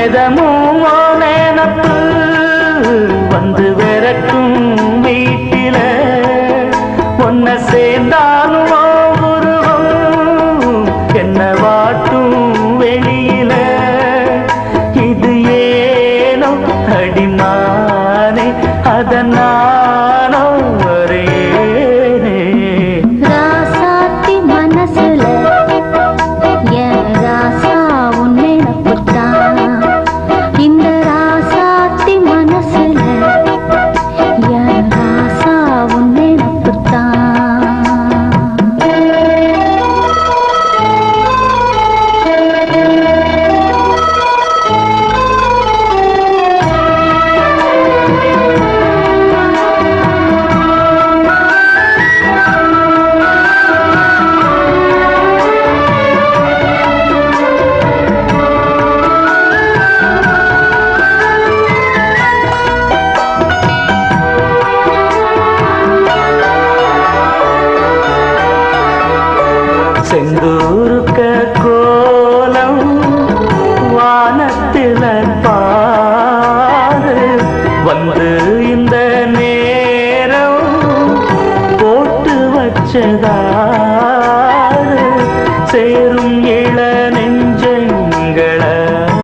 நிதமும் நினப்பு வந்து விரட்டும் வீட்டில ஒன்ன சேர்ந்தாலும் உருவம் என்ன வாட்டும் வெளியில இது ஏனோ அடிமானே அதனானோ வரேனே ராசாத்தி மனசுல என் ராசா உன் நினைப்புத்தான் இந்த ராசாத்தி மனசுல என் ராசா உன் நினைப்புத்தான் செந்தூருக்க கோலம் வானத்தில பாரு வந்து இந்த நேரம் போட்டு வச்சதா